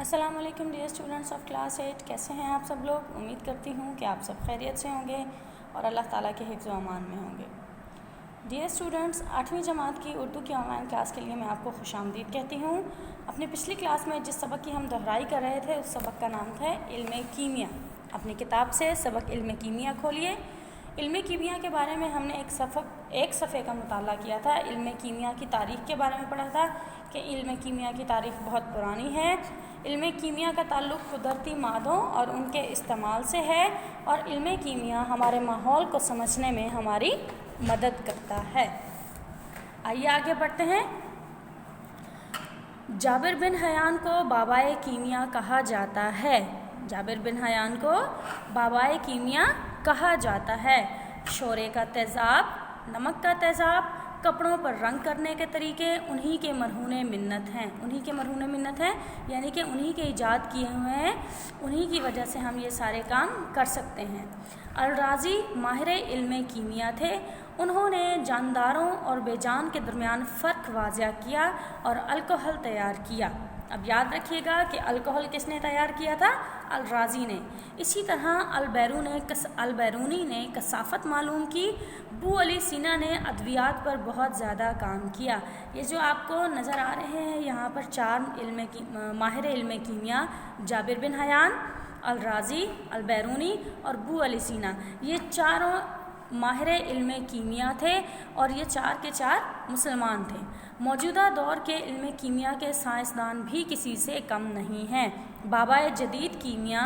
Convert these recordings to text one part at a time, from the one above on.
السلام علیکم dear students of class 8، کیسے ہیں آپ سب لوگ؟ امید کرتی ہوں کہ آپ سب خیریت سے ہوں گے اور اللہ تعالیٰ کے حفظ و امان میں ہوں گے۔ ڈیئر اسٹوڈنٹس، 8ویں جماعت کی اردو کی آن لائن کلاس کے لیے میں آپ کو خوش آمدید کہتی ہوں۔ اپنی پچھلی کلاس میں جس سبق کی ہم دہرائی کر رہے تھے اس سبق کا نام تھا علم کیمیا۔ اپنی کتاب سے سبق علم کیمیا کھولیے۔ علم کیمیا کے بارے میں ہم نے ایک صفحے کا مطالعہ کیا تھا۔ علم کیمیا کی تاریخ کے بارے میں پڑھا تھا کہ علم کیمیا کی تاریخ بہت پرانی ہے۔ علم کیمیا کا تعلق قدرتی مادوں اور ان کے استعمال سے ہے، اور علم کیمیا ہمارے ماحول کو سمجھنے میں ہماری مدد کرتا ہے۔ آئیے آگے بڑھتے ہیں۔ جابر بن حیان کو بابائے کیمیا کہا جاتا ہے۔ جابر بن حیان کو بابائے کیمیا کہا جاتا ہے۔ شورے کا تیزاب، نمک کا تیزاب، کپڑوں پر رنگ کرنے کے طریقے انہی کے مرہون منت ہیں۔ انہی کے مرہون منت ہیں یعنی کہ انہی کے ایجاد کیے ہوئے ہیں، انہی کی وجہ سے ہم یہ سارے کام کر سکتے ہیں۔ الرازی ماہر علم کیمیا تھے۔ انہوں نے جانداروں اور بے جان کے درمیان فرق واضح کیا اور الکحل تیار کیا۔ اب یاد رکھیے گا کہ الکحل کس نے تیار کیا تھا؟ الرازی نے۔ اسی طرح البیرونی نے کثافت معلوم کی۔ ابو علی سینا نے ادویات پر بہت زیادہ کام کیا۔ یہ جو آپ کو نظر آ رہے ہیں یہاں پر 4 ماہر علم کیمیا، جابر بن حیان، الرازی، البیرونی اور ابو علی سینا، یہ چاروں ماہر علم کیمیا تھے اور یہ 4 کے 4 مسلمان تھے۔ موجودہ دور کے علم کیمیا کے سائنسدان بھی کسی سے کم نہیں ہیں۔ بابائے جدید کیمیا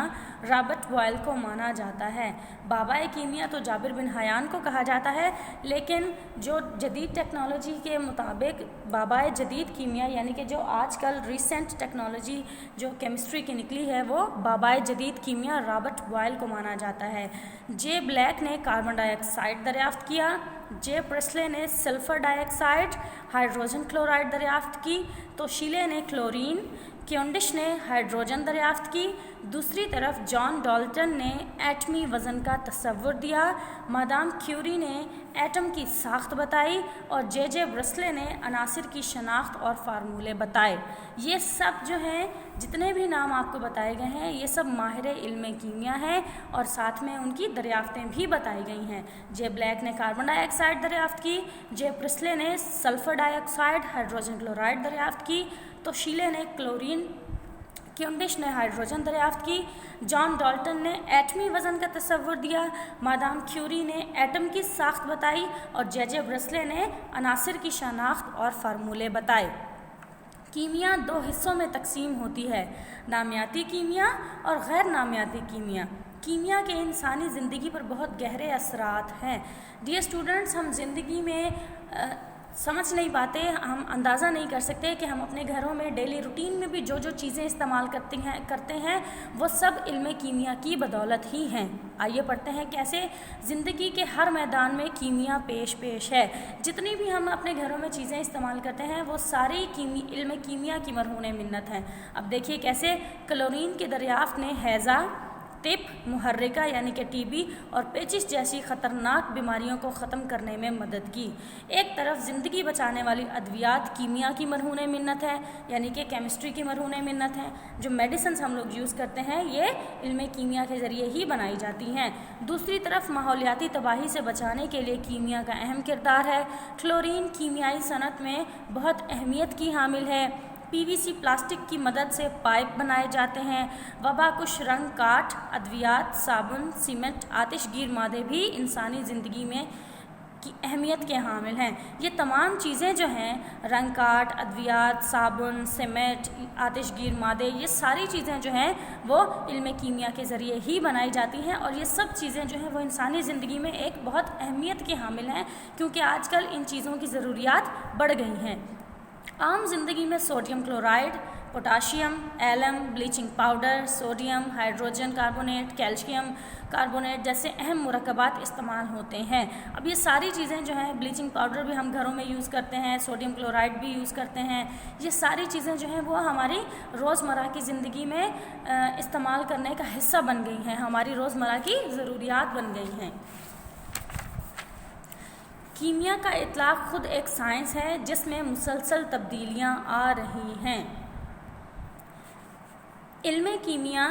رابرٹ بوائل کو مانا جاتا ہے۔ بابائے کیمیا تو جابر بن حیان کو کہا جاتا ہے، لیکن جو جدید ٹیکنالوجی کے مطابق بابائے جدید کیمیا یعنی کہ جو آج کل ریسنٹ ٹیکنالوجی جو کیمسٹری کی نکلی ہے وہ بابائے جدید کیمیا رابرٹ بوائل کو مانا جاتا ہے۔ جے بلیک نے کاربن ڈائی آکسائڈ دریافت کیا۔ جے پریسلے نے سلفر ڈائی آکسائڈ، ہائیڈروجن کلورائڈ دریافت کی تو شیلے نے کلورین، کیونڈش نے ہائیڈروجن دریافت کی۔ دوسری طرف جان ڈالٹن نے ایٹمی وزن کا تصور دیا۔ مادام کیوری نے ایٹم کی ساخت بتائی اور جے برسلے نے عناصر کی شناخت اور فارمولے بتائے۔ یہ سب جو ہیں جتنے بھی نام آپ کو بتائے گئے ہیں یہ سب ماہر علم کیمیا ہیں اور ساتھ میں ان کی دریافتیں بھی بتائی گئی ہیں۔ جے بلیک نے کاربن ڈائی آکسائڈ دریافت کی، جے پریسلے نے سلفر ڈائی آکسائڈ ہائیڈروجن کلورائڈ دریافت کی تو شیلے نے کلورین، کیونڈش نے ہائیڈروجن دریافت کی۔ جان ڈالٹن نے ایٹمی وزن کا تصور دیا۔ مادام کیوری نے ایٹم کی ساخت بتائی اور جے برسلے نے عناصر کی شناخت اور فارمولے بتائے۔ کیمیا 2 حصوں میں تقسیم ہوتی ہے، نامیاتی کیمیا اور غیر نامیاتی کیمیا۔ کیمیا کے انسانی زندگی پر بہت گہرے اثرات ہیں۔ ڈیئر اسٹوڈنٹس، ہم زندگی میں سمجھ نہیں پاتے، ہم اندازہ نہیں کر سکتے کہ ہم اپنے گھروں میں ڈیلی روٹین میں بھی جو چیزیں استعمال کرتے ہیں وہ سب علم کیمیا کی بدولت ہی ہیں۔ آئیے پڑھتے ہیں کیسے۔ زندگی کے ہر میدان میں کیمیا پیش ہے۔ جتنی بھی ہم اپنے گھروں میں چیزیں استعمال کرتے ہیں وہ ساری علم کیمیا کی مرہون منت ہیں۔ اب دیکھیے کیسے۔ کلورین کی دریافت نے ہیضہ، ٹپ، محرکہ یعنی کہ ٹی بی اور پیچس جیسی خطرناک بیماریوں کو ختم کرنے میں مدد کی۔ ایک طرف زندگی بچانے والی ادویات کیمیا کی مرہون منت ہے یعنی کہ کیمسٹری کی مرہون منت ہے۔ جو میڈیسنز ہم لوگ یوز کرتے ہیں یہ علم کیمیا کے ذریعے ہی بنائی جاتی ہیں۔ دوسری طرف ماحولیاتی تباہی سے بچانے کے لیے کیمیا کا اہم کردار ہے۔ کلورین کیمیائی صنعت میں بہت اہمیت کی حامل ہے۔ پی وی سی پلاسٹک کی مدد سے پائپ بنائے جاتے ہیں۔ وبا کش رنگ کاٹ، ادویات، صابن، سیمنٹ، آتش گیر مادے بھی انسانی زندگی میں کی اہمیت کے حامل ہیں۔ یہ تمام چیزیں جو ہیں رنگ کاٹ، ادویات، صابن، سیمنٹ، آتش گیر مادے، یہ ساری چیزیں جو ہیں وہ علم کیمیا کے ذریعے ہی بنائی جاتی ہیں اور یہ سب چیزیں جو ہیں وہ انسانی زندگی میں ایک بہت اہمیت کے حامل ہیں کیونکہ آج کل ان چیزوں کی ضروریات بڑھ گئی ہیں۔ عام زندگی میں sodium chloride, potassium, alum, bleaching powder, sodium hydrogen carbonate, calcium carbonate جیسے اہم مرکبات استعمال ہوتے ہیں۔ اب یہ ساری چیزیں جو ہیں بلیچنگ پاؤڈر بھی ہم گھروں میں یوز کرتے ہیں، سوڈیم کلورائڈ بھی یوز کرتے ہیں، یہ ساری چیزیں جو ہیں وہ ہماری روزمرہ کی زندگی میں استعمال کرنے کا حصہ بن گئی ہیں، ہماری روزمرہ کی ضروریات بن گئی ہیں۔ کیمیا کا اطلاق خود ایک سائنس ہے جس میں مسلسل تبدیلیاں آ رہی ہیں۔ علم کیمیا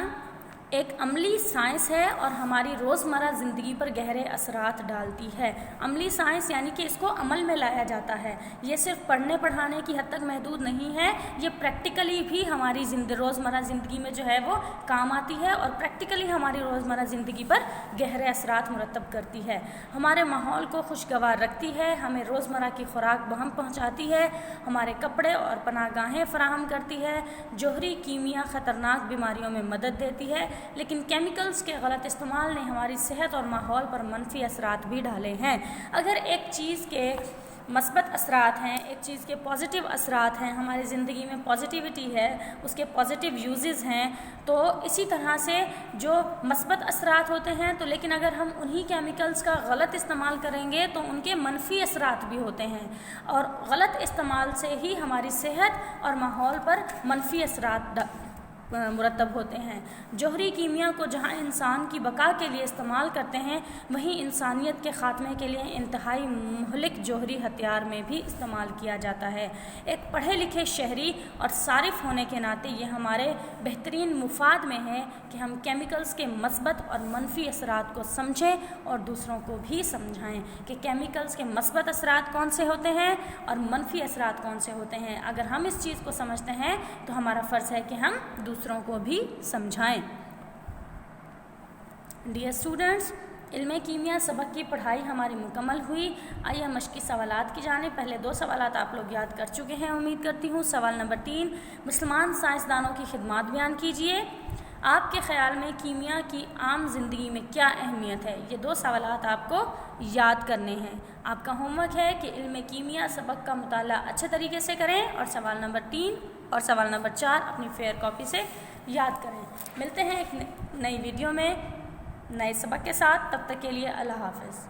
ایک عملی سائنس ہے اور ہماری روزمرہ زندگی پر گہرے اثرات ڈالتی ہے۔ عملی سائنس یعنی کہ اس کو عمل میں لایا جاتا ہے، یہ صرف پڑھنے پڑھانے کی حد تک محدود نہیں ہے، یہ پریکٹیکلی بھی ہماری روزمرہ زندگی میں جو ہے وہ کام آتی ہے اور پریکٹیکلی ہماری روزمرہ زندگی پر گہرے اثرات مرتب کرتی ہے، ہمارے ماحول کو خوشگوار رکھتی ہے، ہمیں روزمرہ کی خوراک بہم پہنچاتی ہے، ہمارے کپڑے اور پناہ گاہیں فراہم کرتی ہے۔ جوہری کیمیا خطرناک بیماریوں میں مدد دیتی ہے، لیکن کیمیکلز کے غلط استعمال نے ہماری صحت اور ماحول پر منفی اثرات بھی ڈالے ہیں۔ اگر ایک چیز کے مثبت اثرات ہیں، ایک چیز کے پازیٹیو اثرات ہیں، ہماری زندگی میں پازیٹیوٹی ہے، اس کے پازیٹیو یوزز ہیں، تو اسی طرح سے جو مثبت اثرات ہوتے ہیں تو لیکن اگر ہم انہی کیمیکلز کا غلط استعمال کریں گے تو ان کے منفی اثرات بھی ہوتے ہیں، اور غلط استعمال سے ہی ہماری صحت اور ماحول پر منفی اثرات مرتب ہوتے ہیں۔ جوہری کیمیا کو جہاں انسان کی بقا کے لیے استعمال کرتے ہیں، وہیں انسانیت کے خاتمے کے لیے انتہائی مہلک جوہری ہتھیار میں بھی استعمال کیا جاتا ہے۔ ایک پڑھے لکھے شہری اور صارف ہونے کے ناطے یہ ہمارے بہترین مفاد میں ہے کہ ہم کیمیکلز کے مثبت اور منفی اثرات کو سمجھیں اور دوسروں کو بھی سمجھائیں کہ کیمیکلز کے مثبت اثرات کون سے ہوتے ہیں اور منفی اثرات کون سے ہوتے ہیں۔ اگر ہم اس چیز کو سمجھتے ہیں تو ہمارا فرض ہے کہ ہم دوسروں کو بھی سمجھائیں۔ ڈیئر اسٹوڈنٹس، علم کیمیا سبق کی پڑھائی ہماری مکمل ہوئی۔ آئیے مشقی سوالات کی جانب۔ پہلے 2 سوالات آپ لوگ یاد کر چکے ہیں امید کرتی ہوں۔ سوال نمبر 3، مسلمان سائنسدانوں کی خدمات بیان کیجیے۔ آپ کے خیال میں کیمیا کی عام زندگی میں کیا اہمیت ہے؟ یہ 2 سوالات آپ کو یاد کرنے ہیں۔ آپ کا ہوم ورک ہے کہ علم کیمیا سبق کا مطالعہ اچھے طریقے سے کریں اور سوال نمبر 3 اور سوال نمبر 4 اپنی فیئر کاپی سے یاد کریں۔ ملتے ہیں ایک نئی ویڈیو میں نئے سبق کے ساتھ، تب تک کے لیے اللہ حافظ۔